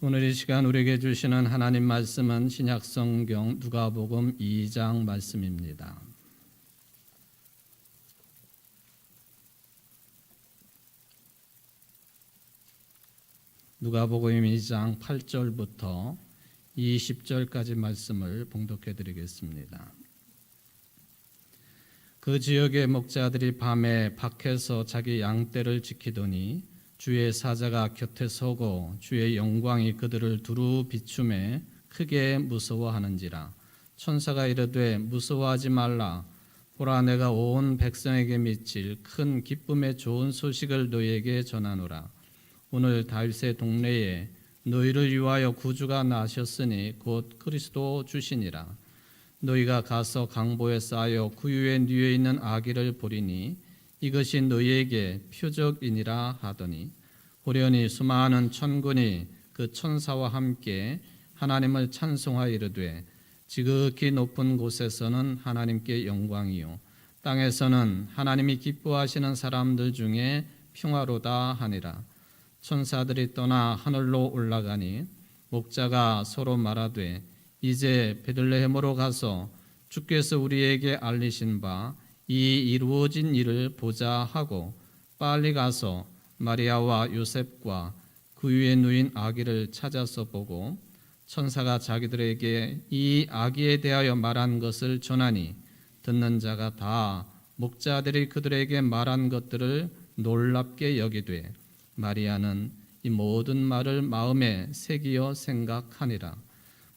오늘 이 시간 우리에게 주시는 하나님 말씀은 신약성경 누가복음 2장 말씀입니다. 누가복음 2장 8절부터 20절까지 말씀을 봉독해 드리겠습니다. 그 지역의 목자들이 밤에 밖에서 자기 양떼를 지키더니 주의 사자가 곁에 서고 주의 영광이 그들을 두루 비추매 크게 무서워하는지라. 천사가 이르되 무서워하지 말라. 보라, 내가 온 백성에게 미칠 큰 기쁨의 좋은 소식을 너희에게 전하노라. 오늘 다윗의 동네에 너희를 위하여 구주가 나셨으니 곧 그리스도 주시니라. 너희가 가서 강보에 쌓여 구유에 뉘어 있는 아기를 보리니 이것이 너희에게 표적이니라 하더니, 호련히 수많은 천군이 그 천사와 함께 하나님을 찬송하여 이르되 지극히 높은 곳에서는 하나님께 영광이요 땅에서는 하나님이 기뻐하시는 사람들 중에 평화로다 하니라. 천사들이 떠나 하늘로 올라가니 목자가 서로 말하되 이제 베들레헴으로 가서 주께서 우리에게 알리신 바 이 이루어진 일을 보자 하고 빨리 가서 마리아와 요셉과 그 위에 누인 아기를 찾아서 보고 천사가 자기들에게 이 아기에 대하여 말한 것을 전하니 듣는 자가 다 목자들이 그들에게 말한 것들을 놀랍게 여기되 마리아는 이 모든 말을 마음에 새기어 생각하니라.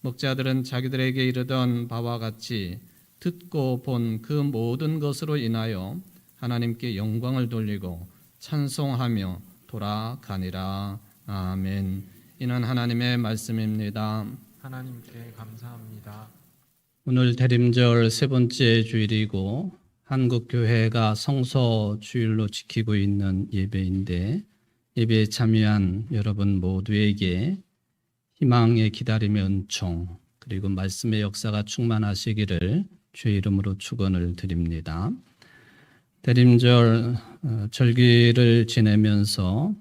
목자들은 자기들에게 이르던 바와 같이 듣고 본 그 모든 것으로 인하여 하나님께 영광을 돌리고 찬송하며 돌아가니라. 아멘. 이는 하나님의 말씀입니다. 하나님께 감사합니다. 오늘 대림절 세 번째 주일이고 한국교회가 성서 주일로 지키고 있는 예배인데, 예배에 참여한 여러분 모두에게 희망의 기다림의 은총 그리고 말씀의 역사가 충만하시기를 주의 이름으로 축원을 드립니다. 대림절 절기를 지내면서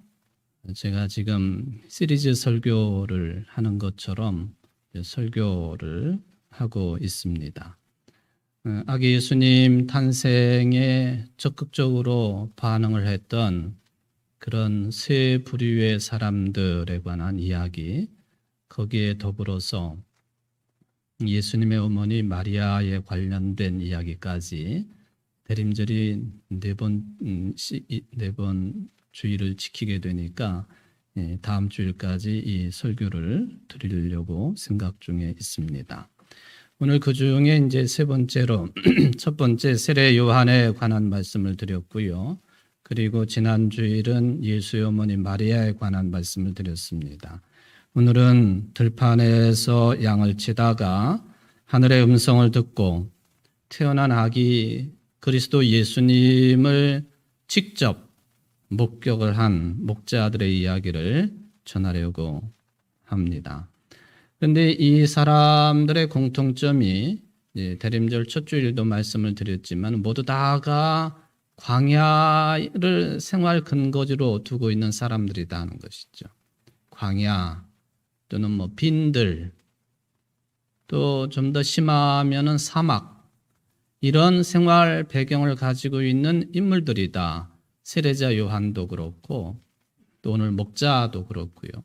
제가 지금 시리즈 설교를 하는 것처럼 설교를 하고 있습니다. 아기 예수님 탄생에 적극적으로 반응을 했던 그런 세 부류의 사람들에 관한 이야기, 거기에 더불어서 예수님의 어머니 마리아에 관련된 이야기까지 대림절이 네 번 주일을 지키게 되니까 다음 주일까지 이 설교를 드리려고 생각 중에 있습니다. 오늘 그 중에 이제 세 번째로 첫 번째 세례 요한에 관한 말씀을 드렸고요. 그리고 지난 주일은 예수의 어머니 마리아에 관한 말씀을 드렸습니다. 오늘은 들판에서 양을 치다가 하늘의 음성을 듣고 태어난 아기 그리스도 예수님을 직접 목격을 한 목자들의 이야기를 전하려고 합니다. 그런데 이 사람들의 공통점이 대림절 첫 주일도 말씀을 드렸지만 모두 다가 광야를 생활 근거지로 두고 있는 사람들이다 하는 것이죠. 광야 또는 뭐 빈들, 또 좀 더 심하면은 사막, 이런 생활 배경을 가지고 있는 인물들이다. 세례자 요한도 그렇고 또 오늘 목자도 그렇고요.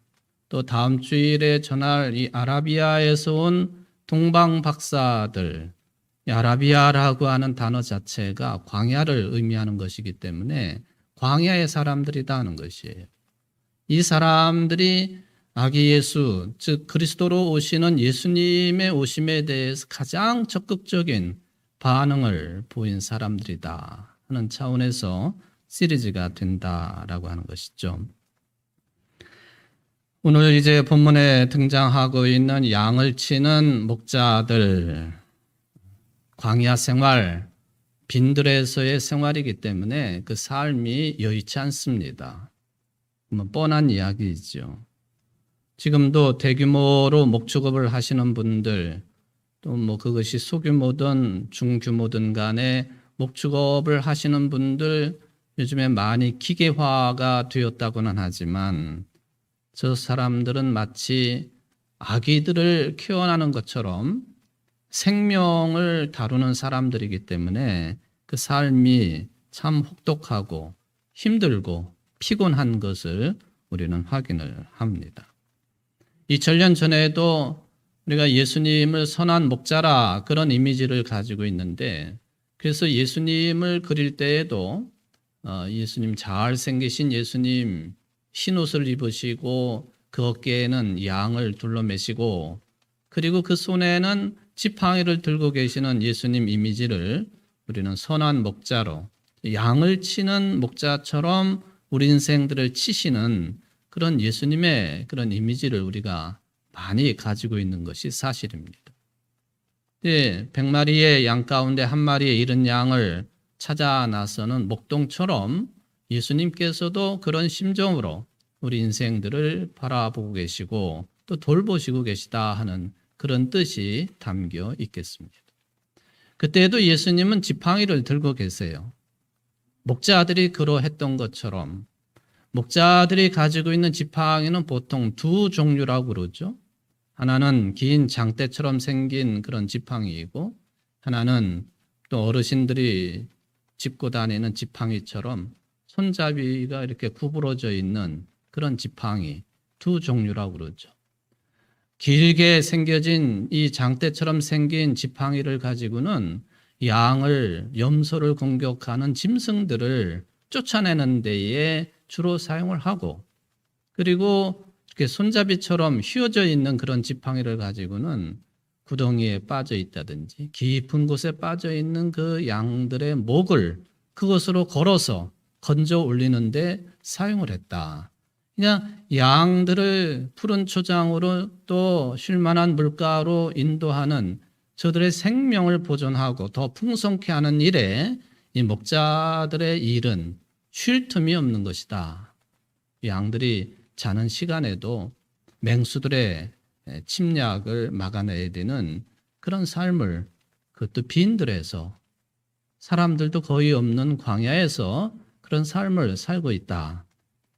또 다음 주일에 전할 이 아라비아에서 온 동방 박사들, 이 아라비아라고 하는 단어 자체가 광야를 의미하는 것이기 때문에 광야의 사람들이다 하는 것이에요. 이 사람들이 아기 예수, 즉 그리스도로 오시는 예수님의 오심에 대해서 가장 적극적인 반응을 보인 사람들이다 하는 차원에서 시리즈가 된다라고 하는 것이죠. 오늘 이제 본문에 등장하고 있는 양을 치는 목자들, 광야 생활, 빈들에서의 생활이기 때문에 그 삶이 여의치 않습니다. 뻔한 이야기이죠. 지금도 대규모로 목축업을 하시는 분들, 또 뭐 그것이 소규모든 중규모든 간에 목축업을 하시는 분들 요즘에 많이 기계화가 되었다고는 하지만 저 사람들은 마치 아기들을 키워나는 것처럼 생명을 다루는 사람들이기 때문에 그 삶이 참 혹독하고 힘들고 피곤한 것을 우리는 확인을 합니다. 2000년 전에도 우리가 예수님을 선한 목자라 그런 이미지를 가지고 있는데, 그래서 예수님을 그릴 때에도 예수님 잘생기신 예수님 흰옷을 입으시고 그 어깨에는 양을 둘러매시고 그리고 그 손에는 지팡이를 들고 계시는 예수님 이미지를 우리는 선한 목자로, 양을 치는 목자처럼 우리 인생들을 치시는 그런 예수님의 그런 이미지를 우리가 많이 가지고 있는 것이 사실입니다. 100마리의 양 가운데 한 마리의 잃은 양을 찾아 나서는 목동처럼 예수님께서도 그런 심정으로 우리 인생들을 바라보고 계시고 또 돌보시고 계시다 하는 그런 뜻이 담겨 있겠습니다. 그때에도 예수님은 지팡이를 들고 계세요. 목자들이 그러했던 것처럼 목자들이 가지고 있는 지팡이는 보통 두 종류라고 그러죠. 하나는 긴 장대처럼 생긴 그런 지팡이이고 하나는 또 어르신들이 짚고 다니는 지팡이처럼 손잡이가 이렇게 구부러져 있는 그런 지팡이, 두 종류라고 그러죠. 길게 생겨진 이 장대처럼 생긴 지팡이를 가지고는 양을, 염소를 공격하는 짐승들을 쫓아내는 데에 주로 사용을 하고, 그리고 이렇게 손잡이처럼 휘어져 있는 그런 지팡이를 가지고는 구덩이에 빠져 있다든지 깊은 곳에 빠져 있는 그 양들의 목을 그것으로 걸어서 건져 올리는데 사용을 했다. 그냥 양들을 푸른 초장으로 또 쉴만한 물가로 인도하는 저들의 생명을 보존하고 더 풍성케 하는 일에 이 목자들의 일은 쉴 틈이 없는 것이다. 양들이 자는 시간에도 맹수들의 침략을 막아내야 되는 그런 삶을, 그것도 빈들에서, 사람들도 거의 없는 광야에서 그런 삶을 살고 있다.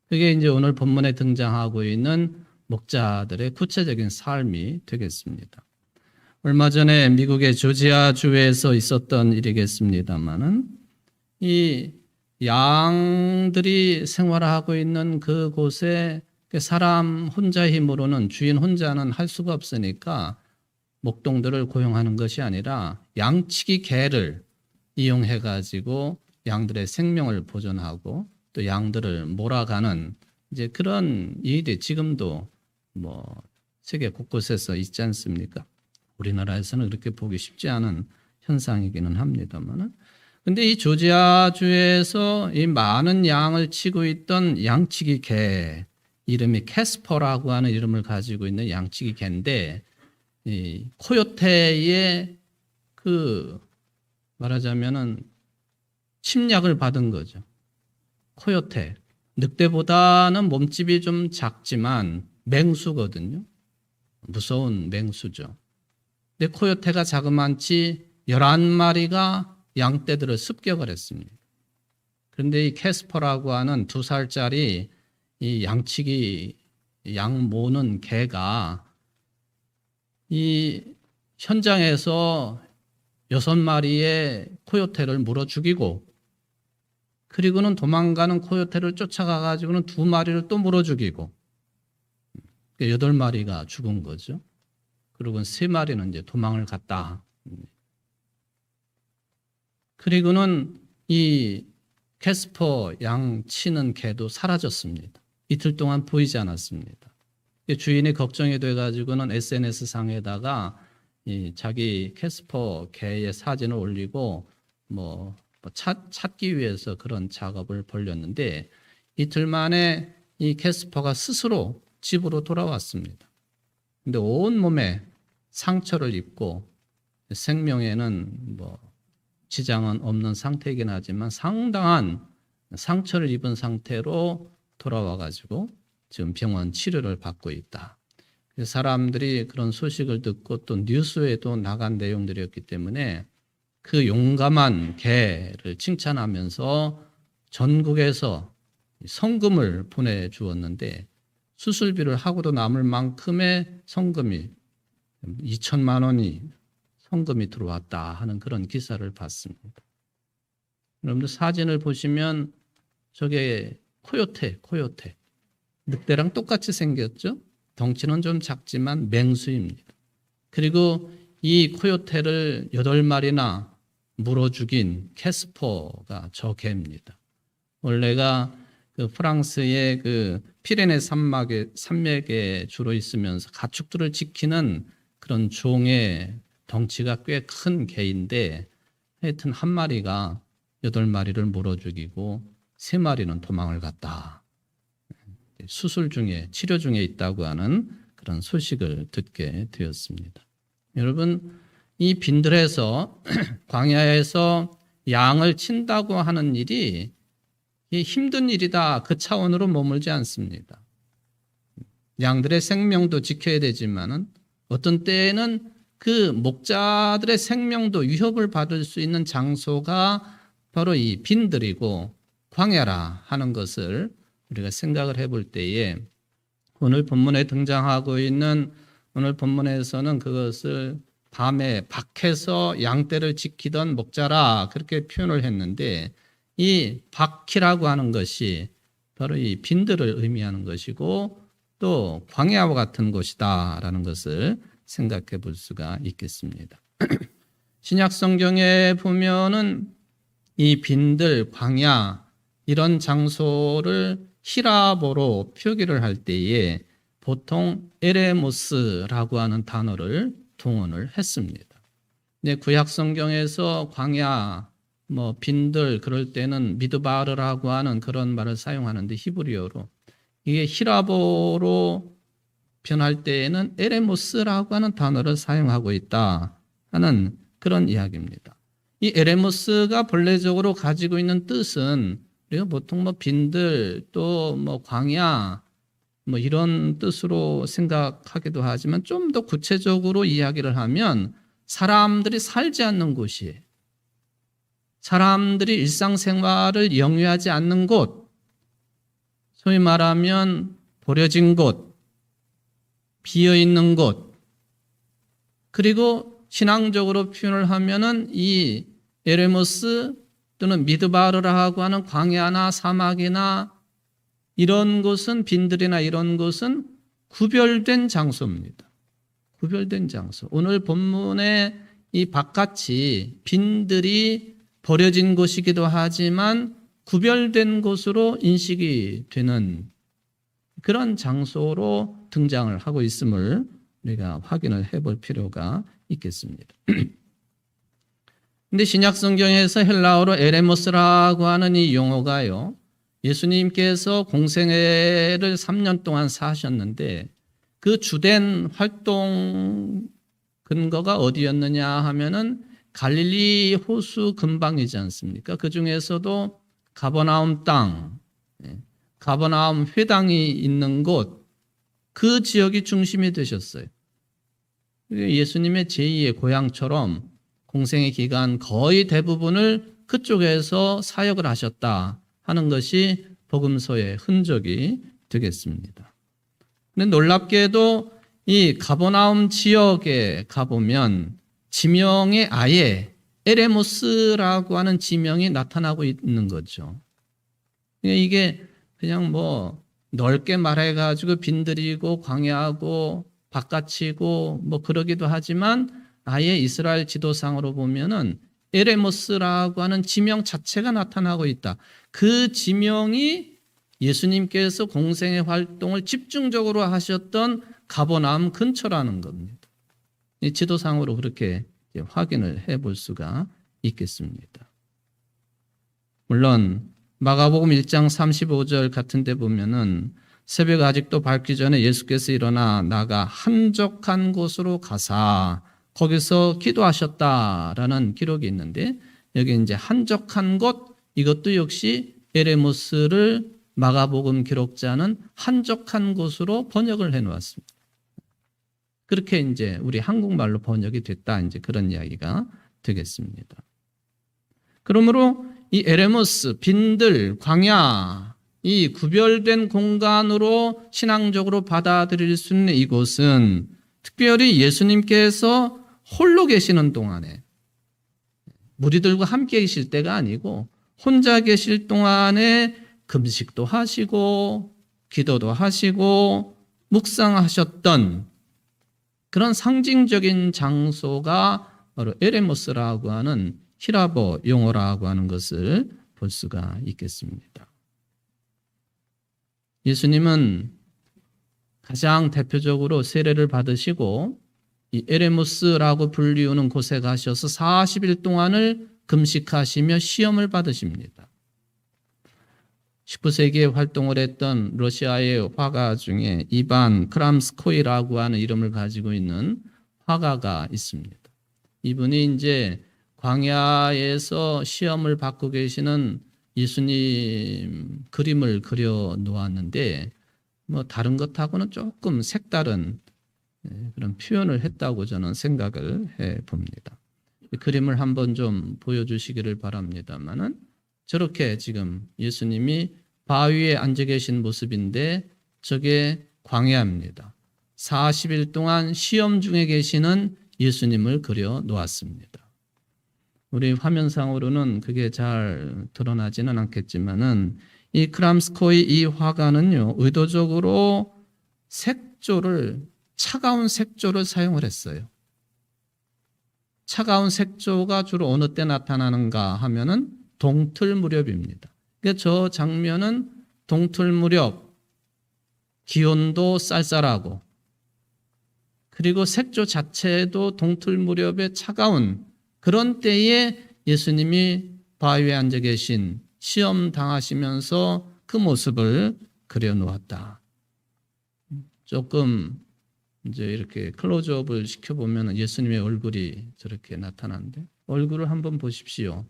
그게 이제 오늘 본문에 등장하고 있는 목자들의 구체적인 삶이 되겠습니다. 얼마 전에 미국의 조지아주에서 있었던 일이겠습니다만은 이 양들이 생활하고 있는 그곳에 사람 혼자 힘으로는, 주인 혼자는 할 수가 없으니까 목동들을 고용하는 것이 아니라 양치기 개를 이용해 가지고 양들의 생명을 보존하고 또 양들을 몰아가는 이제 그런 일이 지금도 세계 곳곳에서 있지 않습니까? 우리나라에서는 그렇게 보기 쉽지 않은 현상이기는 합니다만은, 근데 이 조지아주에서 이 많은 양을 치고 있던 양치기 개, 이름이 캐스퍼라고 하는 이름을 가지고 있는 양치기 개인데, 이 코요테의 말하자면은 침략을 받은 거죠. 코요테, 늑대보다는 몸집이 좀 작지만 맹수거든요. 무서운 맹수죠. 근데 코요테가 자그만치 11마리가 양떼들을 습격을 했습니다. 그런데 이 캐스퍼라고 하는 2살짜리 이 양치기 양 모는 개가 이 현장에서 6마리의 코요테를 물어 죽이고, 그리고는 도망가는 코요테를 쫓아가 가지고는 2마리를 또 물어 죽이고, 8마리가 죽은 거죠. 그리고 3마리는 이제 도망을 갔다. 그리고는 이 캐스퍼 양 치는 개도 사라졌습니다. 이틀 동안 보이지 않았습니다. 주인이 걱정이 돼가지고는 SNS 상에다가 자기 캐스퍼 개의 사진을 올리고 찾기 위해서 그런 작업을 벌였는데, 이틀 만에 이 캐스퍼가 스스로 집으로 돌아왔습니다. 근데 온 몸에 상처를 입고 생명에는 지장은 없는 상태이긴 하지만 상당한 상처를 입은 상태로 돌아와 가지고 지금 병원 치료를 받고 있다. 사람들이 그런 소식을 듣고 또 뉴스에도 나간 내용들이었기 때문에 그 용감한 개를 칭찬하면서 전국에서 성금을 보내주었는데, 수술비를 하고도 남을 만큼의 성금이 2천만 원이 성금이 들어왔다 하는 그런 기사를 봤습니다. 여러분들 사진을 보시면 저게 코요테. 늑대랑 똑같이 생겼죠? 덩치는 좀 작지만 맹수입니다. 그리고 이 코요테를 8마리나 물어 죽인 캐스퍼가 저 개입니다. 원래가 그 프랑스의 그 피레네 산맥에 주로 있으면서 가축들을 지키는 그런 종의 덩치가 꽤 큰 개인데 하여튼 한 마리가 8마리를 물어 죽이고 3마리는 도망을 갔다. 수술 중에 치료 중에 있다고 하는 그런 소식을 듣게 되었습니다. 여러분 이 빈들에서 광야에서 양을 친다고 하는 일이 힘든 일이다 그 차원으로 머물지 않습니다. 양들의 생명도 지켜야 되지만은 어떤 때에는 그 목자들의 생명도 위협을 받을 수 있는 장소가 바로 이 빈들이고 광야라 하는 것을 우리가 생각을 해볼 때에 오늘 본문에 등장하고 있는 오늘 본문에서는 그것을 밤에 밖에서 양떼를 지키던 목자라 그렇게 표현을 했는데 이 바키라고 하는 것이 바로 이 빈들을 의미하는 것이고 또 광야와 같은 곳이다라는 것을 생각해 볼 수가 있겠습니다. 신약 성경에 보면은 이 빈들, 광야 이런 장소를 히라보로 표기를 할 때에 보통 에레모스라고 하는 단어를 동원을 했습니다. 근데 구약 성경에서 광야, 빈들 그럴 때는 미드바르라고 하는 그런 말을 사용하는데 히브리어로 이게 히라보로 변할 때에는 에레모스라고 하는 단어를 사용하고 있다 하는 그런 이야기입니다. 이 에레모스가 본래적으로 가지고 있는 뜻은 우리가 보통 빈들 또 광야 이런 뜻으로 생각하기도 하지만 좀 더 구체적으로 이야기를 하면 사람들이 살지 않는 곳이에요. 사람들이 일상생활을 영위하지 않는 곳, 소위 말하면 버려진 곳, 비어있는 곳, 그리고 신앙적으로 표현을 하면은 이 에레모스 또는 미드바르라고 하는 광야나 사막이나 이런 곳은 빈들이나 이런 곳은 구별된 장소입니다. 구별된 장소. 오늘 본문의 이 바깥이 빈들이 버려진 곳이기도 하지만 구별된 곳으로 인식이 되는 그런 장소로 등장을 하고 있음을 우리가 확인을 해볼 필요가 있겠습니다. 근데 신약 성경에서 헬라어로 에레모스라고 하는 이 용어가요. 예수님께서 공생애를 3년 동안 사셨는데 그 주된 활동 근거가 어디였느냐 하면은 갈릴리 호수 근방이지 않습니까? 그 중에서도 가버나움 땅, 가버나움 회당이 있는 곳, 그 지역이 중심이 되셨어요. 예수님의 제2의 고향처럼 공생의 기간 거의 대부분을 그쪽에서 사역을 하셨다 하는 것이 복음서의 흔적이 되겠습니다. 근데 놀랍게도 이 가버나움 지역에 가보면 지명에 아예 에레모스라고 하는 지명이 나타나고 있는 거죠. 이게 그냥 넓게 말해가지고 빈들이고 광야하고 바깥이고 그러기도 하지만 아예 이스라엘 지도상으로 보면은 에레모스라고 하는 지명 자체가 나타나고 있다. 그 지명이 예수님께서 공생의 활동을 집중적으로 하셨던 가버나움 근처라는 겁니다. 이 지도상으로 그렇게 확인을 해볼 수가 있겠습니다. 물론 마가복음 1장 35절 같은 데 보면은 새벽 아직도 밝기 전에 예수께서 일어나 나가 한적한 곳으로 가사 거기서 기도하셨다라는 기록이 있는데 여기 이제 한적한 곳 이것도 역시 에레모스를 마가복음 기록자는 한적한 곳으로 번역을 해 놓았습니다. 그렇게 이제 우리 한국말로 번역이 됐다 이제 그런 이야기가 되겠습니다. 그러므로 이 에레모스, 빈들, 광야 이 구별된 공간으로 신앙적으로 받아들일 수 있는 이곳은 특별히 예수님께서 홀로 계시는 동안에 무리들과 함께 계실 때가 아니고 혼자 계실 동안에 금식도 하시고 기도도 하시고 묵상하셨던 그런 상징적인 장소가 바로 에레모스라고 하는 히라보 용어라고 하는 것을 볼 수가 있겠습니다. 예수님은 가장 대표적으로 세례를 받으시고 이 에레모스라고 불리우는 곳에 가셔서 40일 동안을 금식하시며 시험을 받으십니다. 19세기에 활동을 했던 러시아의 화가 중에 이반 크람스코이라고 하는 이름을 가지고 있는 화가가 있습니다. 이분이 이제 광야에서 시험을 받고 계시는 예수님 그림을 그려 놓았는데 뭐 다른 것하고는 조금 색다른 그런 표현을 했다고 저는 생각을 해 봅니다. 그림을 한번 좀 보여주시기를 바랍니다만은 저렇게 지금 예수님이 바위에 앉아 계신 모습인데 저게 광야입니다. 40일 동안 시험 중에 계시는 예수님을 그려 놓았습니다. 우리 화면상으로는 그게 잘 드러나지는 않겠지만은 이 크람스코이 이 화가는요, 의도적으로 차가운 색조를 사용을 했어요. 차가운 색조가 주로 어느 때 나타나는가 하면은 동틀 무렵입니다. 그러니까 저 장면은 동틀 무렵, 기온도 쌀쌀하고, 그리고 색조 자체도 동틀 무렵에 차가운 그런 때에 예수님이 바위에 앉아 계신 시험 당하시면서 그 모습을 그려 놓았다. 조금 이제 이렇게 클로즈업을 시켜보면 예수님의 얼굴이 저렇게 나타나는데 얼굴을 한번 보십시오.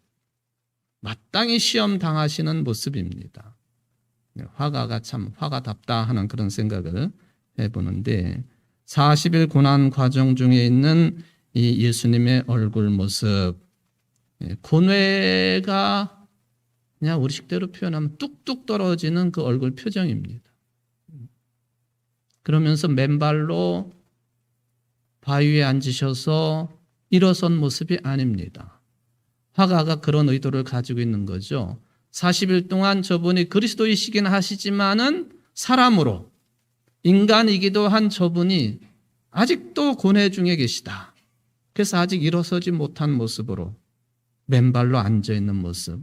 마땅히 시험 당하시는 모습입니다. 화가가 참 화가답다 하는 그런 생각을 해보는데 40일 고난 과정 중에 있는 이 예수님의 얼굴 모습, 고뇌가 그냥 우리식대로 표현하면 뚝뚝 떨어지는 그 얼굴 표정입니다. 그러면서 맨발로 바위 위에 앉으셔서 일어선 모습이 아닙니다. 화가가 그런 의도를 가지고 있는 거죠. 40일 동안 저분이 그리스도이시긴 하시지만은 사람으로 인간이기도 한 저분이 아직도 고뇌 중에 계시다. 그래서 아직 일어서지 못한 모습으로 맨발로 앉아있는 모습,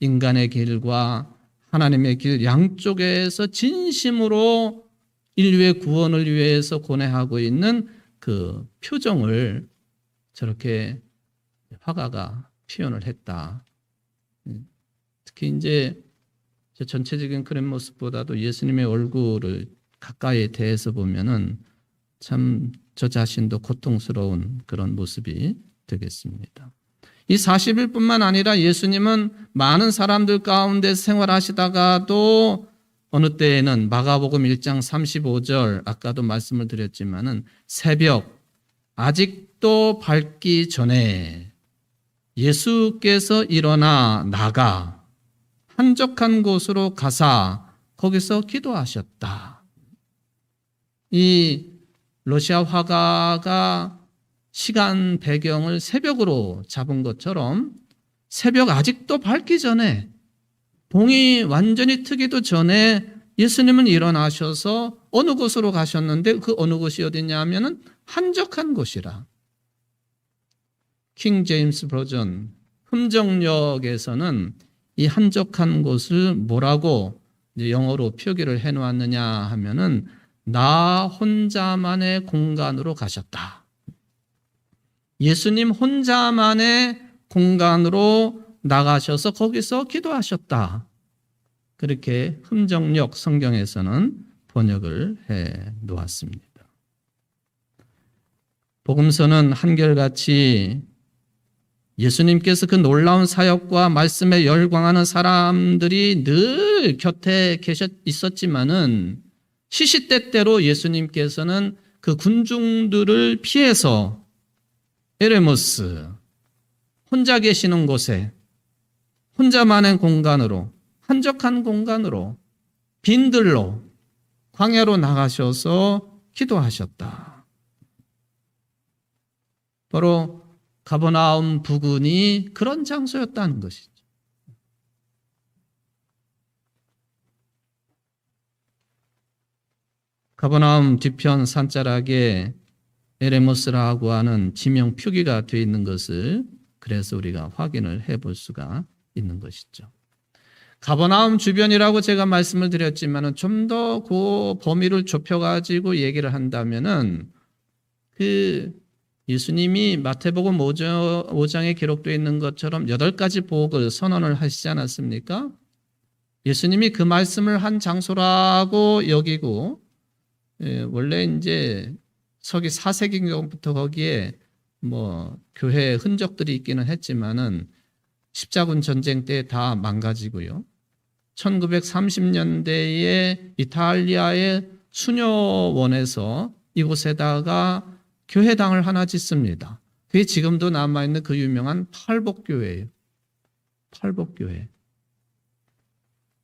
인간의 길과 하나님의 길 양쪽에서 진심으로 인류의 구원을 위해서 고뇌하고 있는 그 표정을 저렇게 화가가 표현을 했다. 특히 이제 전체적인 그런 모습보다도 예수님의 얼굴을 가까이 대해서 보면은 참 저 자신도 고통스러운 그런 모습이 되겠습니다. 이 40일뿐만 아니라 예수님은 많은 사람들 가운데 생활하시다가도 어느 때에는 마가복음 1장 35절 아까도 말씀을 드렸지만은 새벽 아직도 밝기 전에 예수께서 일어나 나가 한적한 곳으로 가사 거기서 기도하셨다. 이 러시아 화가가 시간 배경을 새벽으로 잡은 것처럼 새벽 아직도 밝기 전에 봉이 완전히 트기도 전에 예수님은 일어나셔서 어느 곳으로 가셨는데 그 어느 곳이 어디냐 하면은 한적한 곳이라. 킹 제임스 버전 흠정역에서는 이 한적한 곳을 뭐라고 영어로 표기를 해놓았느냐 하면은 나 혼자만의 공간으로 가셨다. 예수님 혼자만의 공간으로 나가셔서 거기서 기도하셨다. 그렇게 흠정역 성경에서는 번역을 해 놓았습니다. 복음서는 한결같이 예수님께서 그 놀라운 사역과 말씀에 열광하는 사람들이 늘 곁에 있었지만은 시시때때로 예수님께서는 그 군중들을 피해서 에레모스 혼자 계시는 곳에 혼자만의 공간으로 한적한 공간으로 빈들로 광야로 나가셔서 기도하셨다. 바로 가버나움 부근이 그런 장소였다는 것이죠. 가버나움 뒤편 산자락에 에레모스라고 하는 지명 표기가 되어 있는 것을 그래서 우리가 확인을 해볼 수가 있는 것이죠. 가버나움 주변이라고 제가 말씀을 드렸지만은 좀 더 그 범위를 좁혀가지고 얘기를 한다면은 그 예수님이 마태복음 5장에 기록되어 있는 것처럼 8가지 복을 선언을 하시지 않았습니까? 예수님이 그 말씀을 한 장소라고 여기고, 원래 이제 서기 4세기경부터 거기에 뭐 교회 흔적들이 있기는 했지만은 십자군 전쟁 때 다 망가지고요. 1930년대에 이탈리아의 수녀원에서 이곳에다가 교회당을 하나 짓습니다. 그게 지금도 남아있는 그 유명한 팔복교회예요. 팔복교회.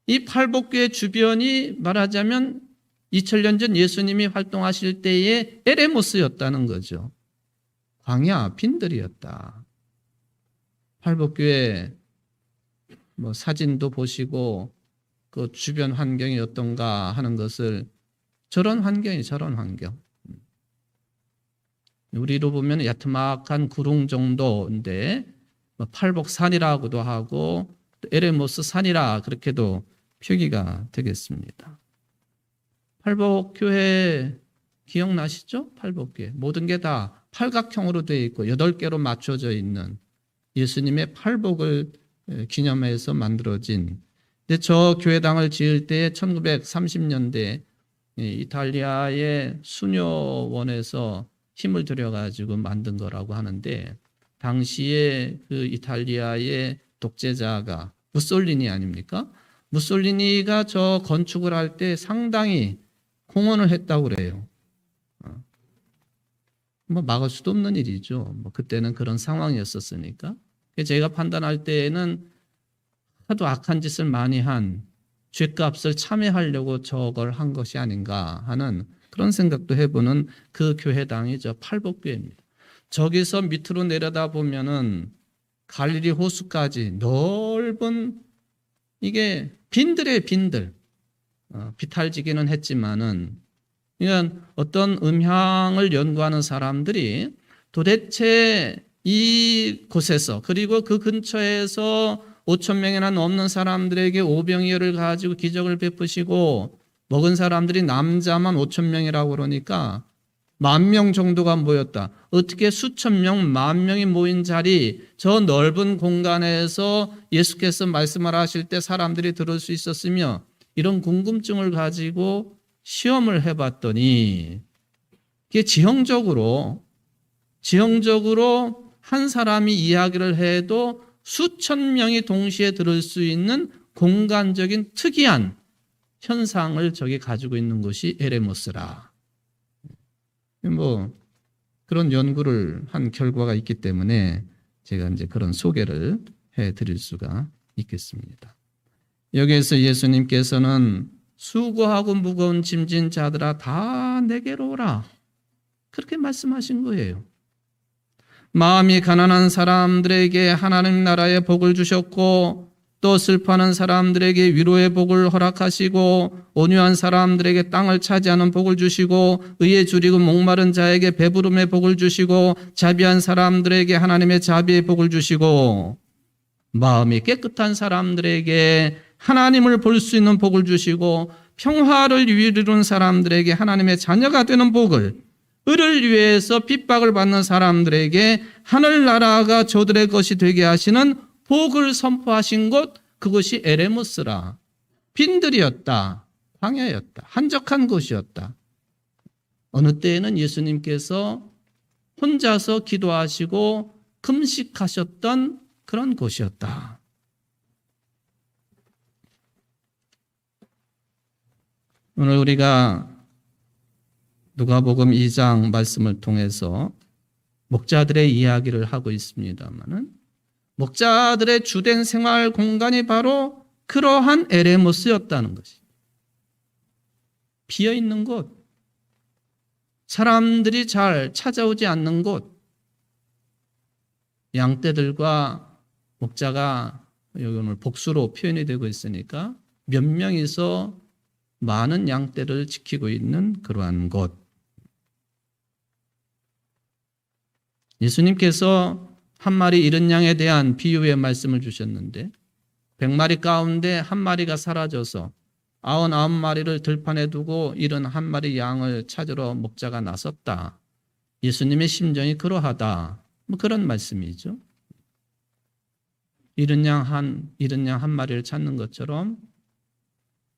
이 팔복교회 주변이 말하자면 2000년 전 예수님이 활동하실 때의 에레모스였다는 거죠. 광야 빈들이었다. 팔복교회 뭐 사진도 보시고 그 주변 환경이 어떤가 하는 것을 저런 환경이 저런 환경. 우리로 보면 야트막한 구릉 정도인데 팔복산이라고도 하고 에레모스 산이라 그렇게도 표기가 되겠습니다. 팔복교회 기억나시죠? 팔복교회. 모든 게 다 팔각형으로 되어 있고 8개로 맞춰져 있는 예수님의 팔복을 기념해서 만들어진. 근데 저 교회당을 지을 때 1930년대 이탈리아의 수녀원에서 힘을 들여가지고 만든 거라고 하는데, 당시에 그 이탈리아의 독재자가 무솔리니 아닙니까? 무솔리니가 저 건축을 할 때 상당히 공헌을 했다고 그래요. 뭐 막을 수도 없는 일이죠. 뭐 그때는 그런 상황이었었으니까. 제가 판단할 때에는 하도 악한 짓을 많이 한 죗값을 참여하려고 저걸 한 것이 아닌가 하는 그런 생각도 해보는 그 교회당이 저 팔복교회입니다. 저기서 밑으로 내려다 보면은 갈릴리 호수까지 넓은 이게 빈들의 빈들. 비탈지기는 했지만은, 그러니까 어떤 음향을 연구하는 사람들이 도대체 이 곳에서 그리고 그 근처에서 5,000명이나 넘는 사람들에게 오병이어를 가지고 기적을 베푸시고 먹은 사람들이 남자만 5,000명이라고 그러니까 10,000명 정도가 모였다. 어떻게 수천 명, 10,000명이 모인 자리, 저 넓은 공간에서 예수께서 말씀을 하실 때 사람들이 들을 수 있었으며, 이런 궁금증을 가지고 시험을 해봤더니 이게 지형적으로 한 사람이 이야기를 해도 수천 명이 동시에 들을 수 있는 공간적인 특이한 현상을 저기 가지고 있는 것이 에레모스라. 뭐 그런 연구를 한 결과가 있기 때문에 제가 이제 그런 소개를 해드릴 수가 있겠습니다. 여기에서 예수님께서는 수고하고 무거운 짐진 자들아 다 내게로 오라, 그렇게 말씀하신 거예요. 마음이 가난한 사람들에게 하나님 나라의 복을 주셨고, 또 슬퍼하는 사람들에게 위로의 복을 허락하시고, 온유한 사람들에게 땅을 차지하는 복을 주시고, 의에 줄이고 목마른 자에게 배부름의 복을 주시고, 자비한 사람들에게 하나님의 자비의 복을 주시고, 마음이 깨끗한 사람들에게 하나님을 볼 수 있는 복을 주시고, 평화를 이루는 사람들에게 하나님의 자녀가 되는 복을, 을을 위해서 핍박을 받는 사람들에게 하늘나라가 저들의 것이 되게 하시는 복을 선포하신 곳, 그것이 에레모스라. 빈들이었다, 광야였다, 한적한 곳이었다. 어느 때에는 예수님께서 혼자서 기도하시고 금식하셨던 그런 곳이었다. 오늘 우리가 누가복음 2장 말씀을 통해서 목자들의 이야기를 하고 있습니다만은, 목자들의 주된 생활 공간이 바로 그러한 에레모스였다는 것이. 비어 있는 곳, 사람들이 잘 찾아오지 않는 곳, 양떼들과 목자가 여기 오늘 복수로 표현이 되고 있으니까 몇 명이서 많은 양떼를 지키고 있는 그러한 곳. 예수님께서 한 마리 잃은 양에 대한 비유의 말씀을 주셨는데 100마리 가운데 한 마리가 사라져서 99마리를 들판에 두고 잃은 한 마리 양을 찾으러 목자가 나섰다. 예수님의 심정이 그러하다. 뭐 그런 말씀이죠. 잃은 양 한 마리를 찾는 것처럼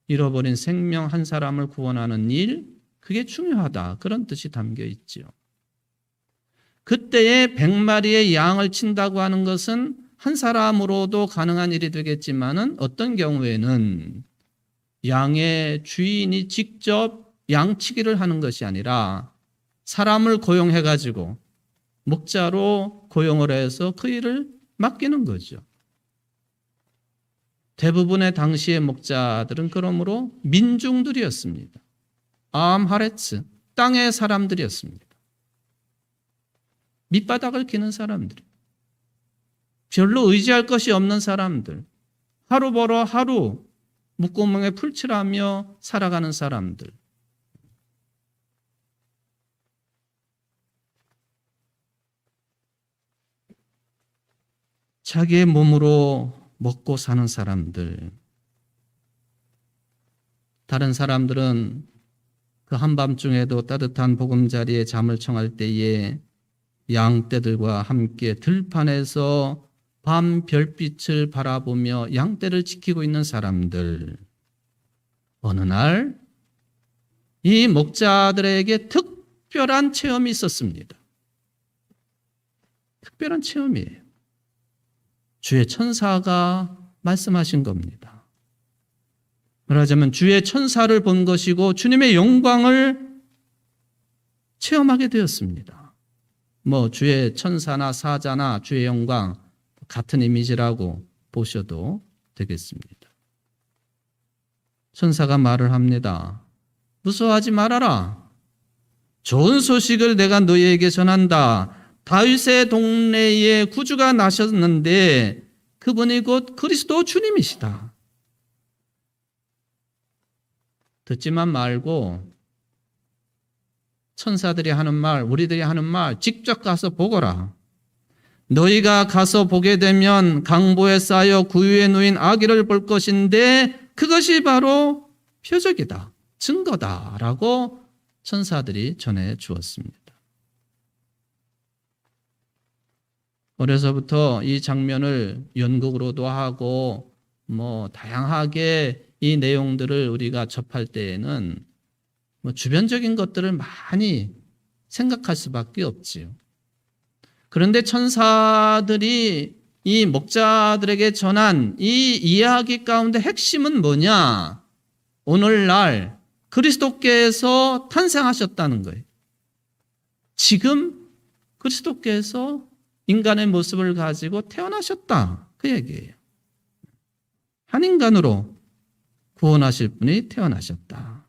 잃어버린 생명 한 사람을 구원하는 일, 그게 중요하다. 그런 뜻이 담겨 있죠. 그때에 100마리의 양을 친다고 하는 것은 한 사람으로도 가능한 일이 되겠지만은 어떤 경우에는 양의 주인이 직접 양치기를 하는 것이 아니라 사람을 고용해가지고 목자로 고용을 해서 그 일을 맡기는 거죠. 대부분의 당시의 목자들은 그러므로 민중들이었습니다. 암하레츠, 땅의 사람들이었습니다. 밑바닥을 기는 사람들, 별로 의지할 것이 없는 사람들, 하루 벌어 하루 목구멍에 풀칠하며 살아가는 사람들. 자기의 몸으로 먹고 사는 사람들. 다른 사람들은 그 한밤중에도 따뜻한 보금자리에 잠을 청할 때에 양떼들과 함께 들판에서 밤 별빛을 바라보며 양떼를 지키고 있는 사람들. 어느 날 이 목자들에게 특별한 체험이 있었습니다. 특별한 체험이에요. 주의 천사가 말씀하신 겁니다. 말하자면 주의 천사를 본 것이고 주님의 영광을 체험하게 되었습니다. 뭐 주의 천사나 사자나 주의 영광 같은 이미지라고 보셔도 되겠습니다. 천사가 말을 합니다. 무서워하지 말아라. 좋은 소식을 내가 너희에게 전한다. 다윗의 동네에 구주가 나셨는데 그분이 곧 그리스도 주님이시다. 듣지만 말고 천사들이 하는 말, 우리들이 하는 말 직접 가서 보거라. 너희가 가서 보게 되면 강보에 쌓여 구유에 누인 아기를 볼 것인데 그것이 바로 표적이다, 증거다라고 천사들이 전해 주었습니다. 어려서부터 이 장면을 연극으로도 하고 다양하게 이 내용들을 우리가 접할 때에는 주변적인 것들을 많이 생각할 수밖에 없지요. 그런데 천사들이 이 목자들에게 전한 이 이야기 가운데 핵심은 뭐냐? 오늘날 그리스도께서 탄생하셨다는 거예요. 지금 그리스도께서 인간의 모습을 가지고 태어나셨다. 그 얘기예요. 한 인간으로 구원하실 분이 태어나셨다.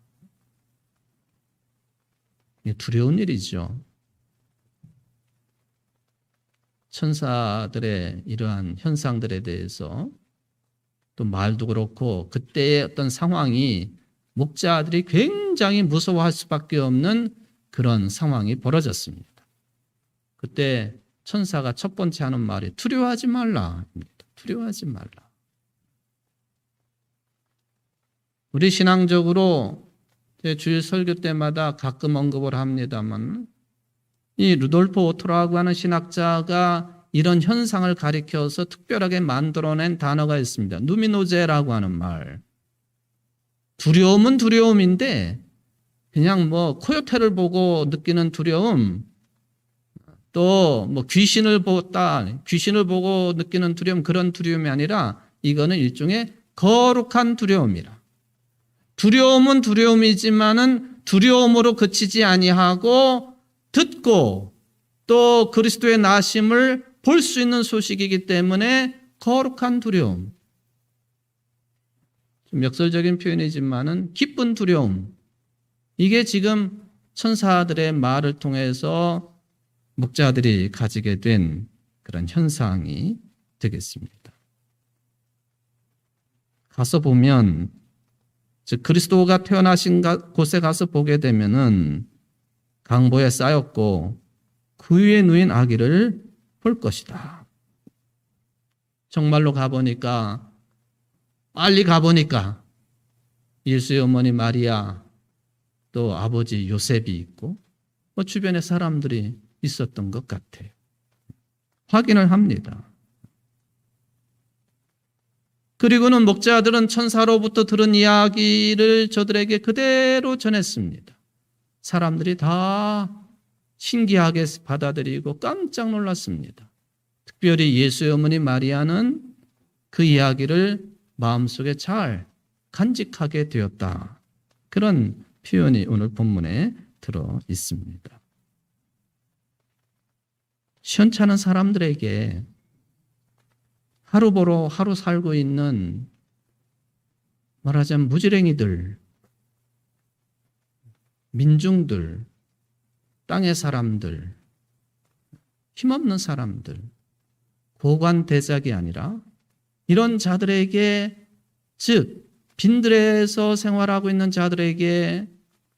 이게 두려운 일이죠. 천사들의 이러한 현상들에 대해서 또 말도 그렇고 그때의 어떤 상황이 목자들이 굉장히 무서워할 수밖에 없는 그런 상황이 벌어졌습니다. 그때 천사가 첫 번째 하는 말이 두려워하지 말라입니다. 두려워하지 말라. 우리 신앙적으로 제 주일 설교 때마다 가끔 언급을 합니다만 이 루돌프 오토라고 하는 신학자가 이런 현상을 가리켜서 특별하게 만들어낸 단어가 있습니다. 누미노제라고 하는 말. 두려움은 두려움인데 그냥 코요테를 보고 느끼는 두려움, 또 귀신을 보고 느끼는 두려움, 그런 두려움이 아니라 이거는 일종의 거룩한 두려움이라. 두려움은 두려움이지만은 두려움으로 그치지 아니하고 듣고 또 그리스도의 나심을 볼 수 있는 소식이기 때문에 거룩한 두려움. 좀 역설적인 표현이지만은 기쁜 두려움. 이게 지금 천사들의 말을 통해서 목자들이 가지게 된 그런 현상이 되겠습니다. 가서 보면, 즉 그리스도가 태어나신 곳에 가서 보게 되면은 강보에 쌓였고 그 위에 누인 아기를 볼 것이다. 정말로 가보니까, 빨리 가보니까 예수의 어머니 마리아, 또 아버지 요셉이 있고 주변에 사람들이 있었던 것 같아요. 확인을 합니다. 그리고는 목자들은 천사로부터 들은 이야기를 저들에게 그대로 전했습니다. 사람들이 다 신기하게 받아들이고 깜짝 놀랐습니다. 특별히 예수의 어머니 마리아는 그 이야기를 마음속에 잘 간직하게 되었다. 그런 표현이 오늘 본문에 들어 있습니다. 시원찮은 사람들에게 하루 보러 하루 살고 있는 말하자면 무지랭이들, 민중들, 땅의 사람들, 힘없는 사람들, 고관대작이 아니라 이런 자들에게, 즉 빈들에서 생활하고 있는 자들에게,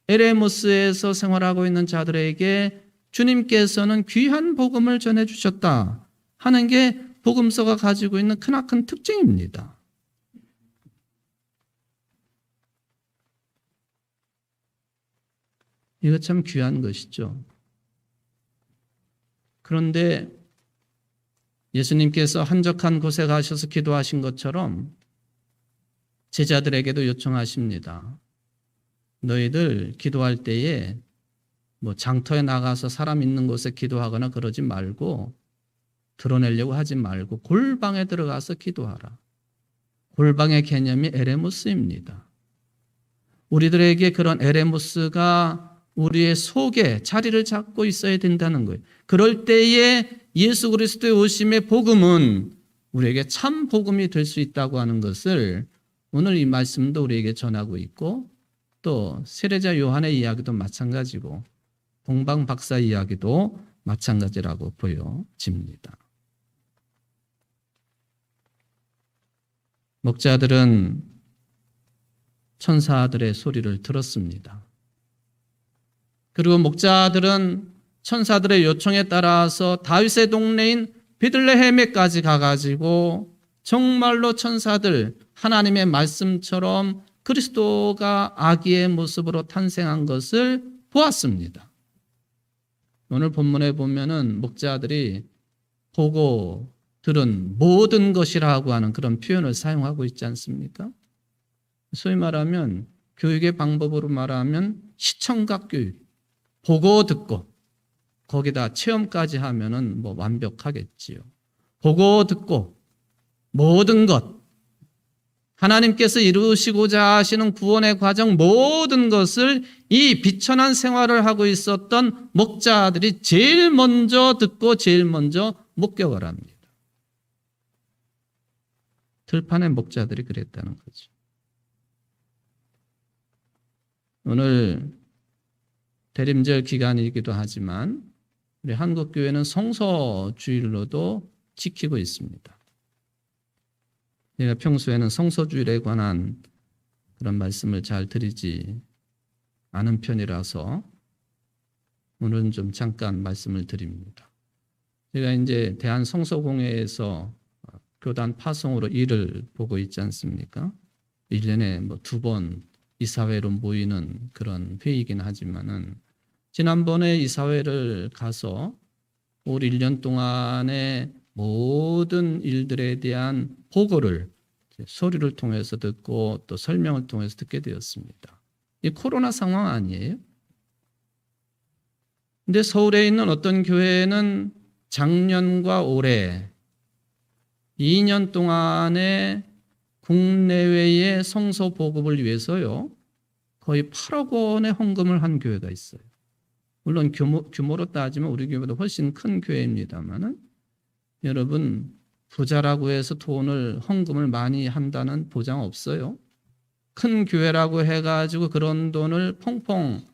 에레모스에서 생활하고 있는 자들에게 주님께서는 귀한 복음을 전해주셨다 하는 게 복음서가 가지고 있는 크나큰 특징입니다. 이거 참 귀한 것이죠. 그런데 예수님께서 한적한 곳에 가셔서 기도하신 것처럼 제자들에게도 요청하십니다. 너희들 기도할 때에 장터에 나가서 사람 있는 곳에 기도하거나 그러지 말고, 드러내려고 하지 말고 골방에 들어가서 기도하라. 골방의 개념이 에레무스입니다. 우리들에게 그런 에레무스가 우리의 속에 자리를 잡고 있어야 된다는 거예요. 그럴 때에 예수 그리스도의 오심의 복음은 우리에게 참 복음이 될 수 있다고 하는 것을 오늘 이 말씀도 우리에게 전하고 있고, 또 세례자 요한의 이야기도 마찬가지고 동방 박사 이야기도 마찬가지라고 보여집니다. 목자들은 천사들의 소리를 들었습니다. 그리고 목자들은 천사들의 요청에 따라서 다윗의 동네인 베들레헴에까지 가가지고 정말로 천사들, 하나님의 말씀처럼 그리스도가 아기의 모습으로 탄생한 것을 보았습니다. 오늘 본문에 보면은 목자들이 보고 들은 모든 것이라고 하는 그런 표현을 사용하고 있지 않습니까? 소위 말하면 교육의 방법으로 말하면 시청각 교육, 보고 듣고 거기다 체험까지 하면은 완벽하겠지요. 보고 듣고 모든 것, 하나님께서 이루시고자 하시는 구원의 과정 모든 것을 이 비천한 생활을 하고 있었던 목자들이 제일 먼저 듣고 제일 먼저 목격을 합니다. 들판의 목자들이 그랬다는 거죠. 오늘 대림절 기간이기도 하지만 우리 한국교회는 성서주일로도 지키고 있습니다. 제가 평소에는 성서주일에 관한 그런 말씀을 잘 드리지 않은 편이라서 오늘은 좀 잠깐 말씀을 드립니다. 제가 이제 대한성서공회에서 교단 파송으로 일을 보고 있지 않습니까? 1년에 2번 이사회로 모이는 그런 회의이긴 하지만은 지난번에 이사회를 가서 올 1년 동안에 모든 일들에 대한 보고를 소리를 통해서 듣고 또 설명을 통해서 듣게 되었습니다. 이 코로나 상황 아니에요? 근데 서울에 있는 어떤 교회는 작년과 올해 2년 동안에 국내외의 성서 보급을 위해서요, 거의 8억 원의 헌금을 한 교회가 있어요. 물론 규모로 따지면 우리 교회보다 훨씬 큰 교회입니다만은 여러분, 부자라고 해서 돈을 헌금을 많이 한다는 보장 없어요. 큰 교회라고 해가지고 그런 돈을 펑펑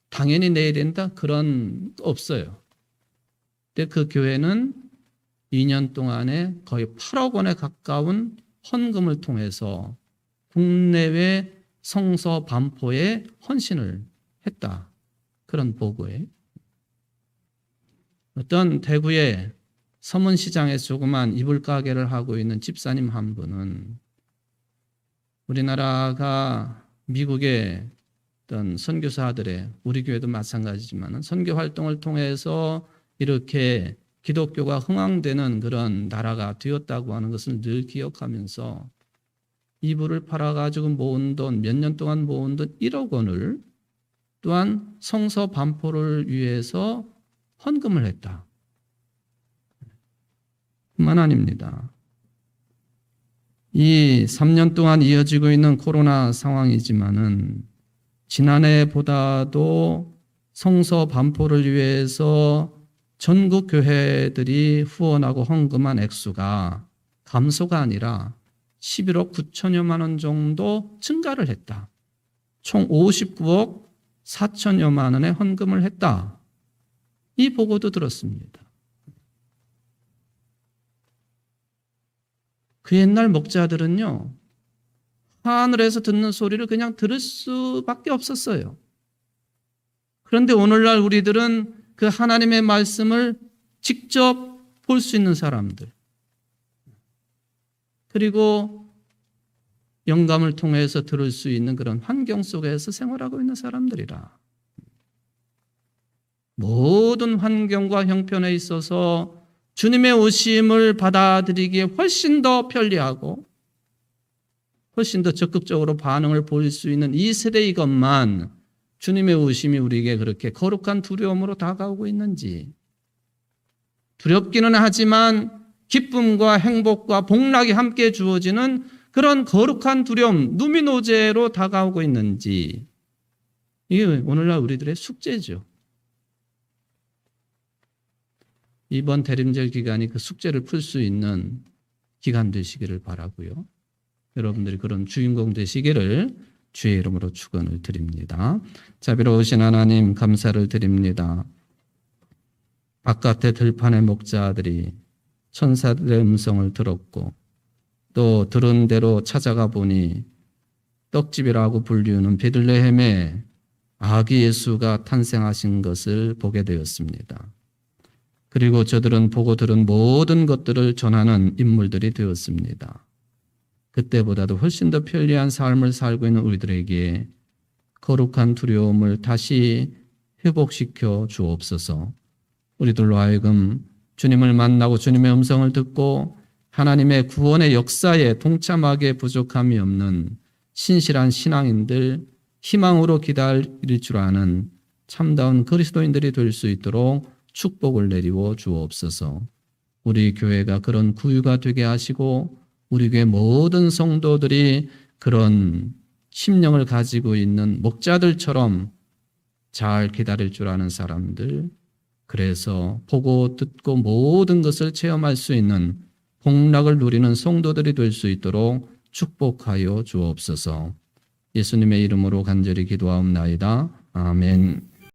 당연히 내야 된다 그런 없어요. 근데 그 교회는 2년 동안에 거의 8억 원에 가까운 헌금을 통해서 국내외 성서 반포에 헌신을 했다. 그런 보고에 어떤 대구의 서문시장에서 조그만 이불 가게를 하고 있는 집사님 한 분은 우리나라가 미국의 어떤 선교사들의 우리 교회도 마찬가지지만 선교 활동을 통해서 이렇게 기독교가 흥왕되는 그런 나라가 되었다고 하는 것을 늘 기억하면서 이불을 팔아가지고 모은 돈, 몇 년 동안 모은 돈 1억 원을 또한 성서 반포를 위해서 헌금을 했다. 뿐만 아닙니다. 이 3년 동안 이어지고 있는 코로나 상황이지만은 지난해보다도 성서 반포를 위해서 전국 교회들이 후원하고 헌금한 액수가 감소가 아니라 11억 9천여만 원 정도 증가를 했다. 총 59억 4천여만 원의 헌금을 했다. 이 보고도 들었습니다. 그 옛날 목자들은요, 하늘에서 듣는 소리를 그냥 들을 수밖에 없었어요. 그런데 오늘날 우리들은 그 하나님의 말씀을 직접 볼 수 있는 사람들, 그리고 영감을 통해서 들을 수 있는 그런 환경 속에서 생활하고 있는 사람들이라. 모든 환경과 형편에 있어서 주님의 오심을 받아들이기에 훨씬 더 편리하고 훨씬 더 적극적으로 반응을 보일 수 있는 이 세대의 것만 주님의 오심이 우리에게 그렇게 거룩한 두려움으로 다가오고 있는지, 두렵기는 하지만 기쁨과 행복과 복락이 함께 주어지는 그런 거룩한 두려움, 누미노제로 다가오고 있는지, 이게 오늘날 우리들의 숙제죠. 이번 대림절 기간이 그 숙제를 풀 수 있는 기간 되시기를 바라고요. 여러분들이 그런 주인공 되시기를 주의 이름으로 축원을 드립니다. 자비로우신 하나님 감사를 드립니다. 바깥의 들판의 목자들이 천사들의 음성을 들었고 또 들은 대로 찾아가 보니 떡집이라고 불리우는 베들레헴에 아기 예수가 탄생하신 것을 보게 되었습니다. 그리고 저들은 보고 들은 모든 것들을 전하는 인물들이 되었습니다. 그때보다도 훨씬 더 편리한 삶을 살고 있는 우리들에게 거룩한 두려움을 다시 회복시켜 주옵소서. 우리들로 하여금 주님을 만나고 주님의 음성을 듣고 하나님의 구원의 역사에 동참하기에 부족함이 없는 신실한 신앙인들, 희망으로 기다릴 줄 아는 참다운 그리스도인들이 될 수 있도록 축복을 내리워 주옵소서. 우리 교회가 그런 구유가 되게 하시고 우리 교회 모든 성도들이 그런 심령을 가지고 있는 목자들처럼 잘 기다릴 줄 아는 사람들, 그래서 보고 듣고 모든 것을 체험할 수 있는 복락을 누리는 성도들이 될 수 있도록 축복하여 주옵소서. 예수님의 이름으로 간절히 기도하옵나이다. 아멘.